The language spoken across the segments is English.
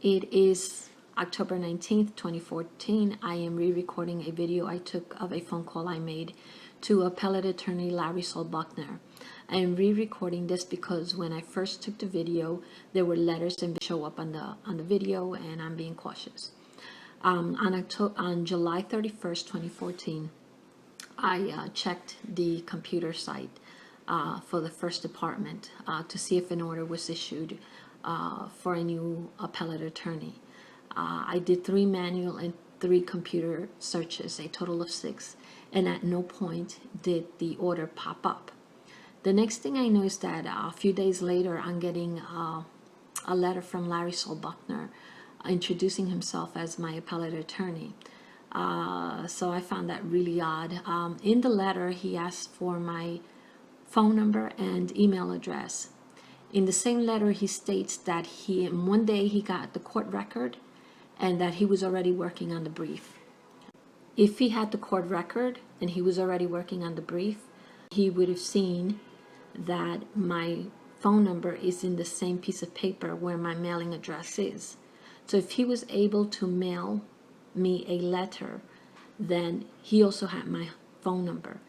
It is October 19th, 2014. I am re-recording a video I took of a phone call I made to appellate attorney Saul Bachner. I am re-recording this because when I first took the video, there were letters that show up on the video, and I'm being cautious. On July 31st, 2014, I checked the computer site for the First Department to see if an order was issued for a new appellate attorney. I did 3 manual and 3 computer searches, a total of 6, and at no point did the order pop up. The next thing I know is that a few days later, I'm getting a letter from Saul Bachner introducing himself as my appellate attorney. So I found that really odd. In the letter, he asked for my phone number and email address. In the same letter, he states that one day he got the court record and that he was already working on the brief. If he had the court record and he was already working on the brief, he would have seen that my phone number is in the same piece of paper where my mailing address is. So if he was able to mail me a letter, then he also had my phone number,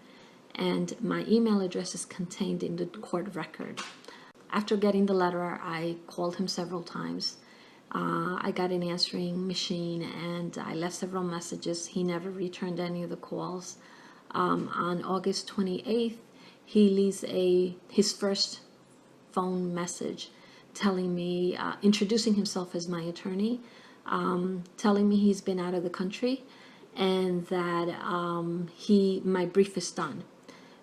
and my email address is contained in the court record. After getting the letter, I called him several times. I got an answering machine and I left several messages. He never returned any of the calls. On August 28th, he leaves his first phone message telling me, introducing himself as my attorney, telling me he's been out of the country and that my brief is done.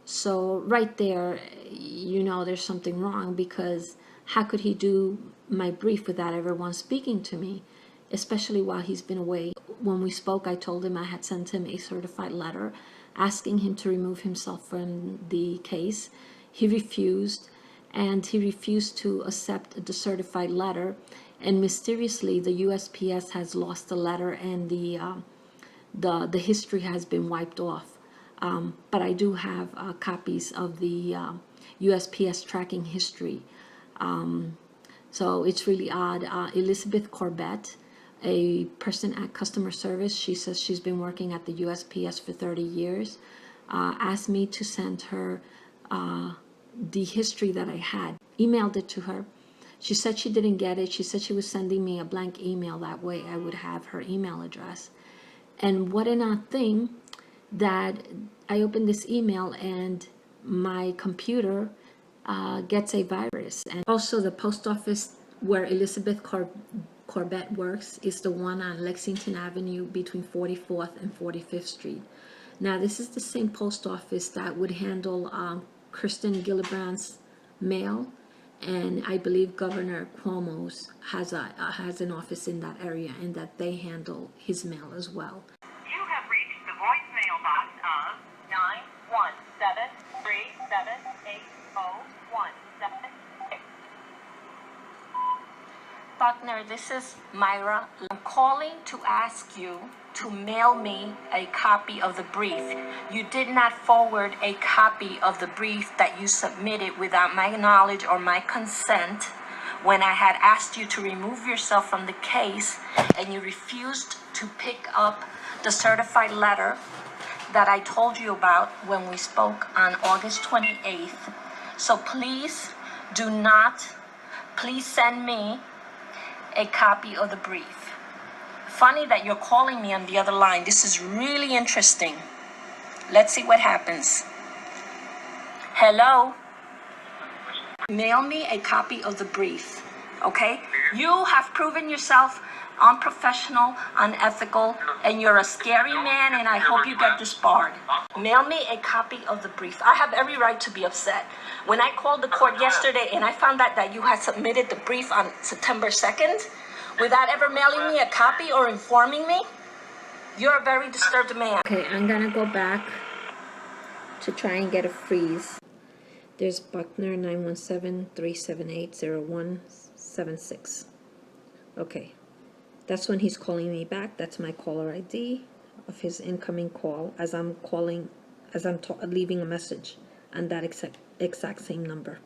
So right there, you know there's something wrong, because how could he do my brief without ever once speaking to me, especially while he's been away? When we spoke, I told him I had sent him a certified letter asking him to remove himself from the case. He refused, and he refused to accept the certified letter, and mysteriously the USPS has lost the letter and the history has been wiped off. But I do have copies of the USPS tracking history. So it's really odd. Elizabeth Corbett, a person at customer service, she says she's been working at the USPS for 30 years, asked me to send her the history that I had. Emailed it to her. She said she didn't get it. She said she was sending me a blank email. That way I would have her email address. And what an odd thing that I opened this email and my computer gets a virus. And also the post office where Elizabeth Corbett works is the one on Lexington Avenue between 44th and 45th Street. Now this is the same post office that would handle Kristen Gillibrand's mail, and I believe Governor Cuomo's has an office in that area, and that they handle his mail as well. You have reached the voicemail box of 917378017. Bachner, this is Myra. I'm calling to ask you to mail me a copy of the brief. You did not forward a copy of the brief that you submitted without my knowledge or my consent when I had asked you to remove yourself from the case, and you refused to pick up the certified letter that I told you about when we spoke on August 28th. So please please send me a copy of the brief. Funny that you're calling me on the other line. This is really interesting. Let's see what happens. Hello? Mail me a copy of the brief, okay? You have proven yourself unprofessional, unethical, and you're a scary man, and I hope you get disbarred. Mail me a copy of the brief. I have every right to be upset. When I called the court yesterday and I found out that you had submitted the brief on September 2nd, without ever mailing me a copy or informing me, you're a very disturbed man. Okay, I'm gonna go back to try and get a freeze. There's Bachner 917-378-0176. Okay, that's when he's calling me back. That's my caller ID of his incoming call as I'm leaving a message on that exact same number.